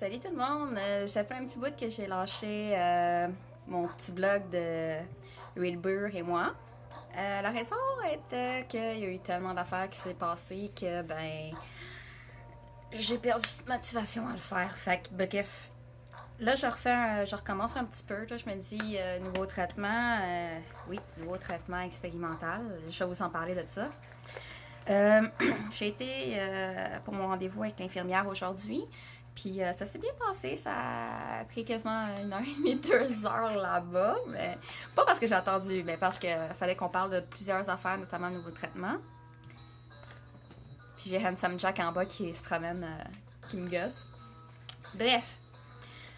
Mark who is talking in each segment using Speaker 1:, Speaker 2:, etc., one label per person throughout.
Speaker 1: Salut tout le monde! Ça fait un petit bout que j'ai lâché mon petit blog de Louis Burr et moi. La raison était qu'il y a eu tellement d'affaires qui s'est passé que j'ai perdu toute motivation à le faire. Fait que bref, là je recommence un petit peu. Là, je me dis nouveau traitement, oui, nouveau traitement expérimental. Je vais vous en parler de ça. J'ai été pour mon rendez-vous avec l'infirmière aujourd'hui. Puis ça s'est bien passé, ça a pris quasiment 1h30, 2 heures là-bas. Mais pas parce que j'ai attendu, mais parce qu'il fallait qu'on parle de plusieurs affaires, notamment de nouveau traitement. Puis j'ai Handsome Jack en bas qui se promène, qui me gosse. Bref,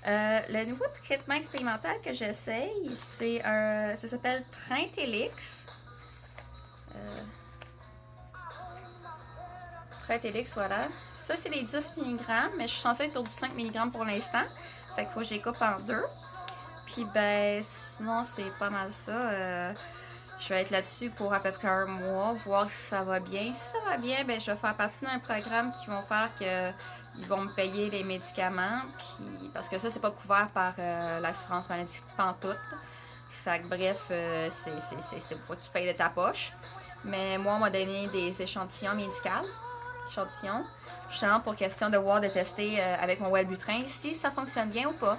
Speaker 1: le nouveau traitement expérimental que j'essaye, ça s'appelle Trintellix. Trintellix, voilà. Ça, c'est les 10 mg, mais je suis censée être sur du 5 mg pour l'instant. Fait qu'il faut que je les coupe en deux. Puis, sinon, c'est pas mal ça. Je vais être là-dessus pour à peu près un mois, voir si ça va bien. Si ça va bien, je vais faire partie d'un programme qui vont faire qu'ils vont me payer les médicaments. Puis, parce que ça, c'est pas couvert par l'assurance maladie pantoute. Fait que bref, c'est faut que tu payes de ta poche. Mais moi, on m'a donné des échantillons médicaux. Justement pour question de voir, de tester avec mon Wellbutrin si ça fonctionne bien ou pas.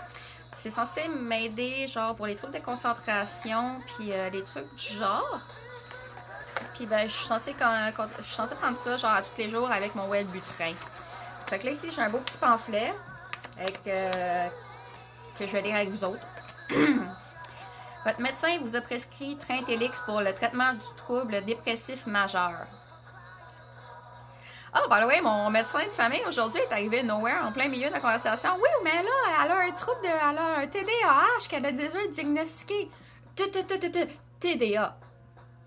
Speaker 1: C'est censé m'aider genre pour les troubles de concentration puis les trucs du genre. Puis je suis censée prendre ça genre à tous les jours avec mon Wellbutrin. Fait que là ici j'ai un beau petit pamphlet avec, que je vais lire avec vous autres. Votre médecin vous a prescrit Trintellix pour le traitement du trouble dépressif majeur. Oh, by the way, mon médecin de famille aujourd'hui est arrivé nowhere en plein milieu de la conversation. Oui, mais là, elle a un trouble elle a un TDAH qu'elle a déjà diagnostiqué. TDA.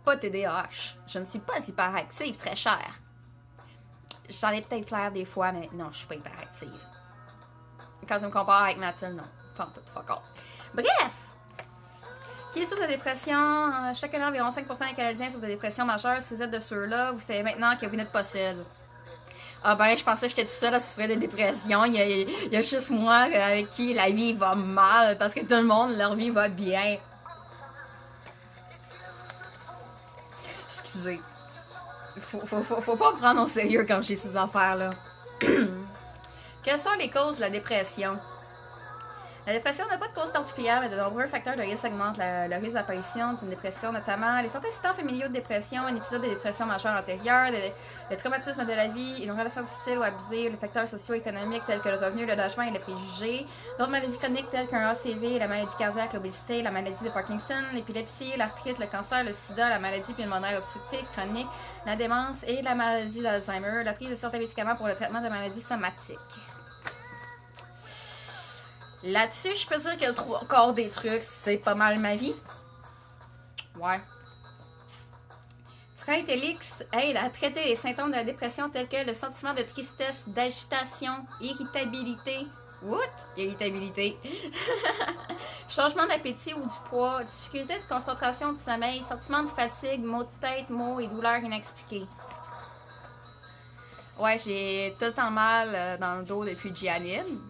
Speaker 1: Pas TDAH. Je ne suis pas hyperactive, très chère. J'en ai peut-être l'air des fois, mais non, je suis pas hyperactive. Quand je me compare avec Mathilde, non. Pas tout, fuck all. Bref! Qui souffre de dépression? Chaque année, environ 5% des Canadiens souffrent de dépression majeure. Si vous êtes de ceux-là, vous savez maintenant que vous n'êtes pas seul. Ah je pensais que j'étais tout seul à souffrir de dépression. Il y a juste moi avec qui la vie va mal parce que tout le monde, leur vie va bien. Excusez. Faut pas me prendre au sérieux quand j'ai ces affaires-là. Quelles sont les causes de la dépression? La dépression n'a pas de cause particulière, mais de nombreux facteurs de risque augmentent le risque d'apparition d'une dépression, notamment les antécédents familiaux de dépression, un épisode de dépression majeure antérieure, le traumatisme de la vie, une relation difficile ou abusée, les facteurs socio-économiques tels que le revenu, le logement et les préjugés, d'autres maladies chroniques telles qu'un ACV, la maladie cardiaque, l'obésité, la maladie de Parkinson, l'épilepsie, l'arthrite, le cancer, le sida, la maladie pulmonaire obstructive chronique, la démence et la maladie d'Alzheimer, la prise de certains médicaments pour le traitement de maladies somatiques. Là-dessus, je peux dire que le 3/4 des trucs, c'est pas mal ma vie. Ouais. Trintellix aide à traiter les symptômes de la dépression tels que le sentiment de tristesse, d'agitation, irritabilité. What? Irritabilité. Changement d'appétit ou du poids, difficulté de concentration du sommeil, sentiment de fatigue, maux de tête, maux et douleurs inexpliquées. Ouais, j'ai tout le temps mal dans le dos depuis Gianine.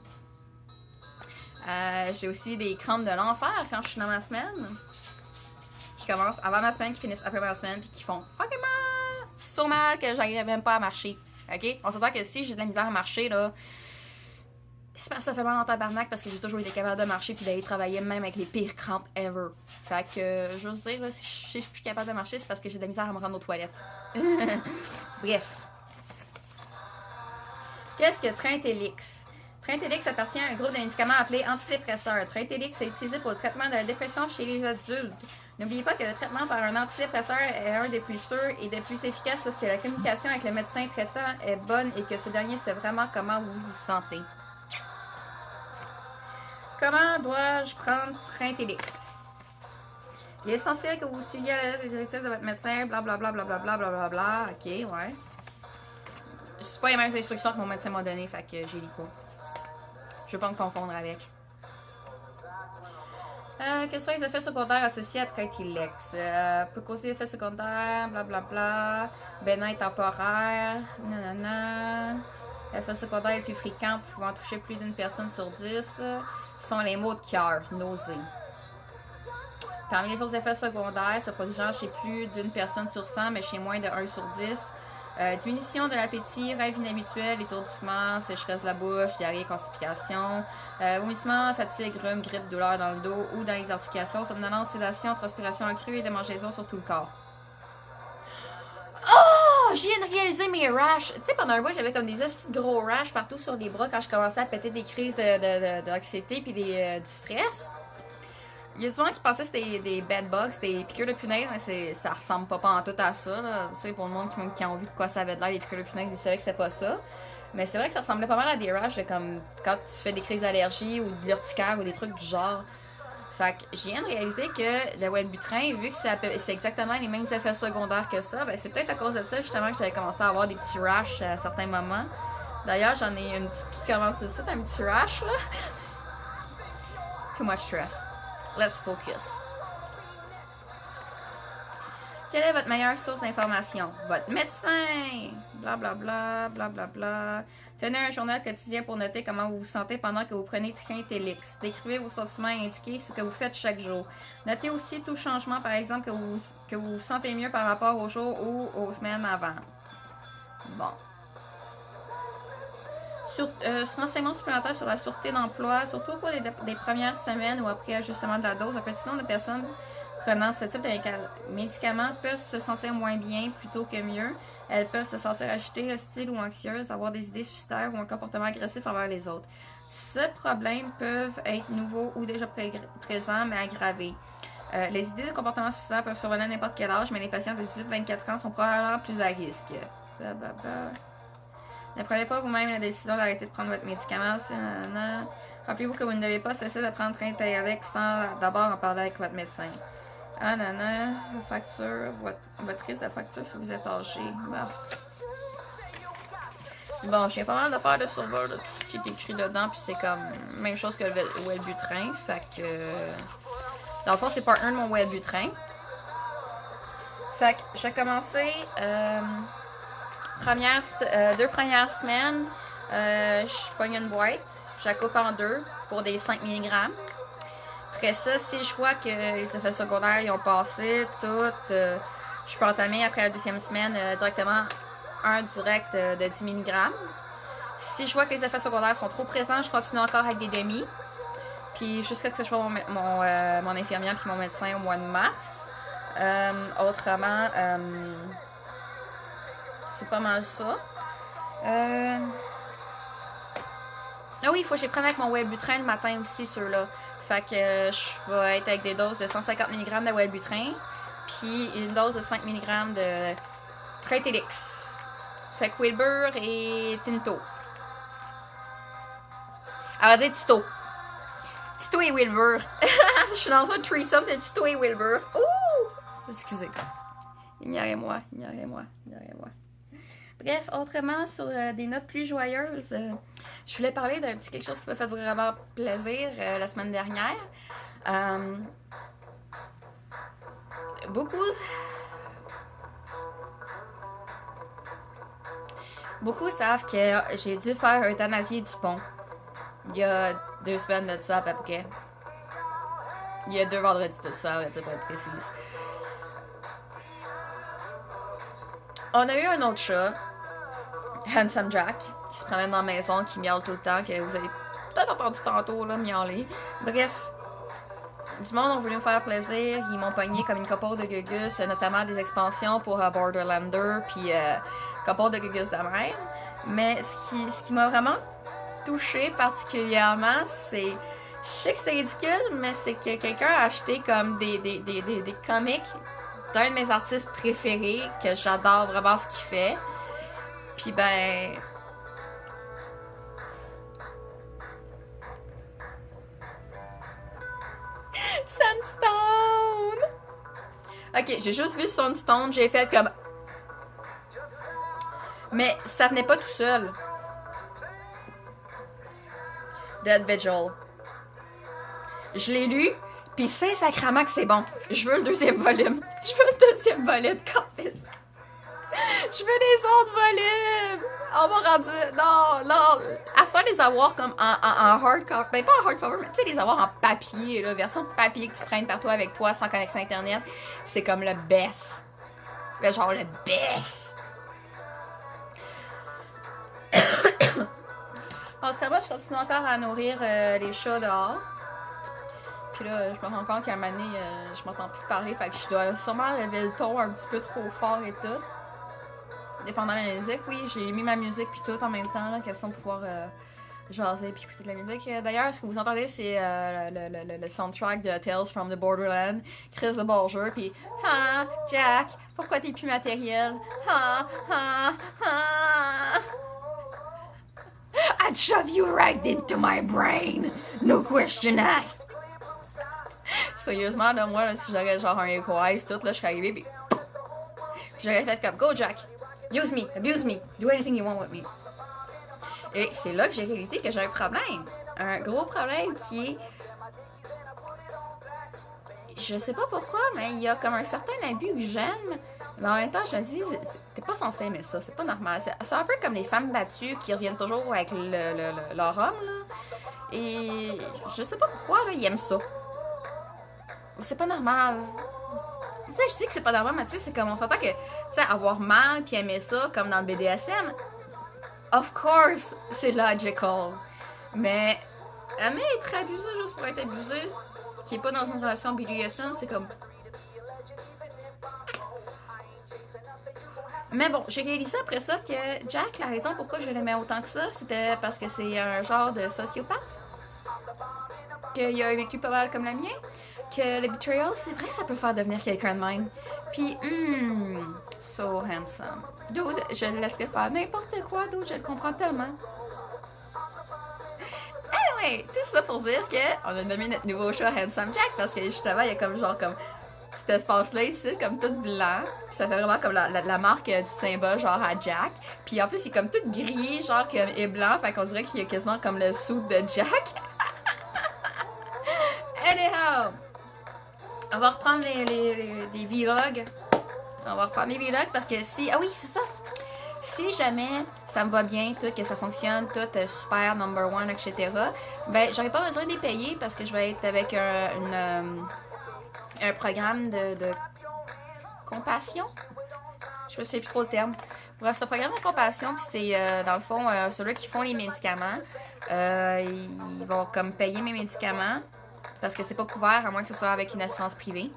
Speaker 1: J'ai aussi des crampes de l'enfer quand je suis dans ma semaine. Qui commencent avant ma semaine, qui finissent après ma semaine, puis qui font fucking mal! So mal que j'arrive même pas à marcher. Ok? On s'entend que si j'ai de la misère à marcher, là, c'est parce que ça fait mal en tabarnak parce que j'ai toujours été capable de marcher puis d'aller travailler même avec les pires crampes ever. Fait que, j'ose dire, là, si je suis plus capable de marcher, c'est parce que j'ai de la misère à me rendre aux toilettes. Bref. Qu'est-ce que Trintellix? Trintellix appartient à un groupe de médicaments appelé antidépresseurs. Trintellix est utilisé pour le traitement de la dépression chez les adultes. N'oubliez pas que le traitement par un antidépresseur est un des plus sûrs et des plus efficaces lorsque la communication avec le médecin traitant est bonne et que ce dernier sait vraiment comment vous vous sentez. Comment dois-je prendre Trintellix? Il est essentiel que vous suiviez la lettre des directives de votre médecin, blablabla, blablabla, blablabla. Ok, ouais. C'est pas les mêmes instructions que mon médecin m'a donné, fait que j'ai lu pas. Je veux pas me confondre avec. Quels sont les effets secondaires associés à Trintellix? Peut causer des effets secondaires, blablabla. Bénin temporaire, nanana. Effets secondaires les plus fréquents pouvant toucher plus d'une personne sur 10 sont les maux de cœur, nausées. Parmi les autres effets secondaires, se produisant chez plus d'une personne sur 100, mais chez moins de 1 sur 10, diminution de l'appétit, rêve inhabituel, étourdissement, sécheresse de la bouche, diarrhée, constipation, vomissement, fatigue, rhume, grippe, douleur dans le dos ou dans les articulations, somnolence, sédation, transpiration accrue et démangeaison sur tout le corps. Oh! Je viens de réaliser mes rashes. Tu sais, pendant un mois, j'avais comme des gros rashes partout sur les bras quand je commençais à péter des crises d'anxiété puis du stress. Il y a du monde qui pensait que c'était des bed bugs, des piqûres de punaise, mais ça ressemble pas en tout à ça. Tu sais, pour le monde qui a vu de quoi ça avait l'air, les piqûres de punaise, ils savaient que c'était pas ça. Mais c'est vrai que ça ressemblait pas mal à des rashes, comme quand tu fais des crises d'allergie ou de l'urticaire ou des trucs du genre. Fait que je viens de réaliser que le Wellbutrin, vu que c'est exactement les mêmes effets secondaires que ça, ben c'est peut-être à cause de ça justement que j'avais commencé à avoir des petits rashes à certains moments. D'ailleurs, j'en ai une petite qui commence ici, un petit rash là. Too much stress. Let's focus. Quelle est votre meilleure source d'information? Votre médecin! Blablabla, blablabla. Tenez un journal quotidien pour noter comment vous vous sentez pendant que vous prenez Trintelix. Décrivez vos sentiments et indiquez ce que vous faites chaque jour. Notez aussi tout changement, par exemple, que vous vous sentez mieux par rapport au jour ou aux semaines avant. Bon. Renseignements supplémentaires sur la sûreté d'emploi, surtout au cours des premières semaines ou après ajustement de la dose. Un petit nombre de personnes prenant ce type de médicaments peuvent se sentir moins bien plutôt que mieux. Elles peuvent se sentir agitées, hostiles ou anxieuses, avoir des idées suicidaires ou un comportement agressif envers les autres. Ces problèmes peuvent être nouveaux ou déjà présents, mais aggravés. Les idées de comportement suicidaire peuvent survenir à n'importe quel âge, mais les patients de 18-24 ans sont probablement plus à risque. Ne prenez pas vous-même la décision d'arrêter de prendre votre médicament. Rappelez-vous que vous ne devez pas cesser de prendre Trintelix sans d'abord en parler avec votre médecin. Facture, votre risque de facture si vous êtes âgé. Bon, j'ai pas mal de faire de survol de tout ce qui est écrit dedans, puis c'est comme même chose que le Wellbutrin. Fait que dans le fond, c'est partner de mon Wellbutrin. Fait que je vais commencer 2 premières semaines. Je pogne une boîte, je la coupe en 2 pour des 5 mg. Après ça, si je vois que les effets secondaires ils ont passé, je peux entamer après la 2e semaine directement un direct de 10 mg. Si je vois que les effets secondaires sont trop présents, je continue encore avec des demi. Puis jusqu'à ce que je vois mon infirmière puis mon médecin au mois de mars. Autrement, c'est pas mal ça. Ah oui, il faut que je les prenne avec mon Wellbutrin le matin aussi, ceux-là. Fait que je vais être avec des doses de 150 mg de Wellbutrin, puis une dose de 5 mg de Trintelix. Fait que Wilbur et Tinto. Elle va dire Tito. Tito et Wilbur. Je suis dans un threesome de Tito et Wilbur. Ouh! Excusez. Ignorez-moi. Bref, autrement, sur des notes plus joyeuses, je voulais parler d'un petit quelque chose qui m'a fait vraiment plaisir la semaine dernière. Beaucoup savent que j'ai dû faire euthanasie du pont. Il y a 2 semaines de ça à peu près. Il y a 2 vendredis de ça, pour être précise. On a eu un autre chat, Handsome Jack, qui se promène dans la maison, qui miaule tout le temps, que vous avez peut-être entendu tantôt, là, miauler. Bref, du monde ont voulu me faire plaisir, ils m'ont pogné comme une couple de gugus, notamment des expansions pour Borderlander, puis couple de gugus de même. Mais ce qui m'a vraiment touchée particulièrement, c'est... Je sais que c'est ridicule, mais c'est que quelqu'un a acheté comme des comics d'un de mes artistes préférés, que j'adore vraiment ce qu'il fait. Puis ben... Sunstone! Ok, j'ai juste vu Sunstone, j'ai fait comme... Mais ça venait pas tout seul. Dead Vigil. Je l'ai lu, pis c'est sacrément que c'est bon. Je veux le 2e volume. Je veux le 2e volume, quand Je veux des autres volumes! On m'a rendu. Non, non. À ça, les avoir comme en hardcover. Ben, pas en hardcover, mais tu sais, les avoir en papier, là. Version papier que tu traînes partout avec toi sans connexion Internet. C'est comme le best. Le genre le best. En tout cas, moi, je continue encore à nourrir les chats dehors. Puis là, je me rends compte qu'à un moment donné, je m'entends plus parler. Fait que je dois sûrement lever le ton un petit peu trop fort et tout. Dépendant de ma musique, oui, j'ai mis ma musique puis tout en même temps, là, question de pouvoir jaser puis écouter de la musique. D'ailleurs, ce que vous entendez, c'est le soundtrack de Tales from the Borderland, Chris de Borger, puis « Ah, Jack, pourquoi t'es plus matériel? Ah, ah, ah! I'd shove you right into my brain, no question asked! » Sérieusement, là, moi, là, si j'aurais genre un Echo Eyes, tout, là, je serais arrivée, puis j'aurais fait comme « Go, Jack! Use me, abuse me, do anything you want with me. » Et c'est là que j'ai réalisé que j'ai un problème. Un gros problème qui est... Je sais pas pourquoi, mais il y a comme un certain abus que j'aime. Mais en même temps, je me dis, t'es pas censé aimer ça, c'est pas normal. C'est un peu comme les femmes battues qui reviennent toujours avec leur homme, là. Et je sais pas pourquoi, là, ils aiment ça. C'est pas normal. Tu sais, je dis que c'est pas normal, mais tu sais, c'est comme on s'entend que, tu sais, avoir mal puis aimer ça, comme dans le BDSM, of course, c'est logical. Mais aimer être abusé juste pour être abusé, qui est pas dans une relation BDSM, c'est comme... Mais bon, j'ai réalisé après ça que Jack, la raison pourquoi je l'aimais autant que ça, c'était parce que c'est un genre de sociopathe. Qu'il a vécu pas mal comme la mienne. Que le betrayal, c'est vrai que ça peut faire devenir quelqu'un de même. Puis, so handsome. Dude, je le laisserais faire n'importe quoi, dude, je le comprends tellement. Anyway, tout ça pour dire que on a nommé notre nouveau chat Handsome Jack parce que justement, il y a comme genre comme cet espace-là ici, comme tout blanc. Puis ça fait vraiment comme la marque du symbole genre à Jack. Puis en plus, il est comme tout grillé, genre comme et blanc. Fait qu'on dirait qu'il y a quasiment comme le suit de Jack. Anyhow, on va reprendre les vlogs. On va reprendre les vlogs parce que si... Ah oui, c'est ça. Si jamais ça me va bien, tout, que ça fonctionne, tout super, number one, etc., ben, j'aurais pas besoin de les payer parce que je vais être avec un programme de compassion. Je me sais plus trop le terme. Bref, ce programme de compassion, puis c'est dans le fond, ceux-là qui font les médicaments, ils vont comme payer mes médicaments parce que c'est pas couvert à moins que ce soit avec une assurance privée.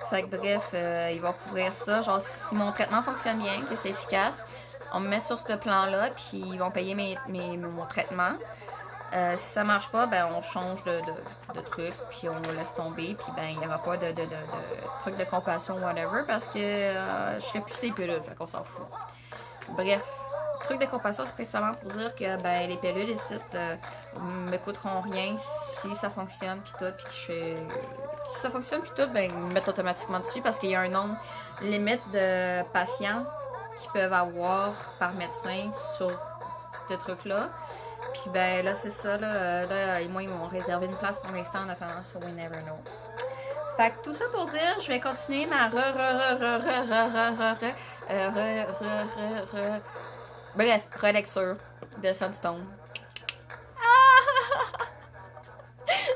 Speaker 1: Fait que bref, ils vont couvrir ça. Genre, si mon traitement fonctionne bien, que c'est efficace, on me met sur ce plan-là, puis ils vont payer mon traitement. Si ça marche pas, ben on change de truc, puis on le laisse tomber, puis ben il n'y aura pas de truc de compassion ou whatever, parce que je serais plus ces pilules, fait qu'on s'en fout. Bref, truc de compassion, c'est principalement pour dire que ben les pilules ici me coûteront rien si ça fonctionne, puis tout, puis que je fais... Si ça fonctionne, puis tout, ben ils me mettent automatiquement dessus, parce qu'il y a un nombre limite de patients qu'ils peuvent avoir par médecin sur ce truc-là. Puis ben là, c'est ça, là et moi, ils m'ont réservé une place pour l'instant en attendant, so we never know. Fait que tout ça pour dire, je vais continuer ma bref, relecture de Sunstone. Ah!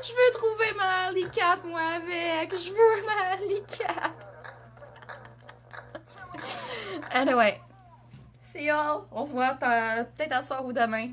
Speaker 1: Je veux trouver ma Alley Cat, moi, avec. Je veux ma Alley Cat. Anyway. See y'all. On se voit peut-être à soir ou demain.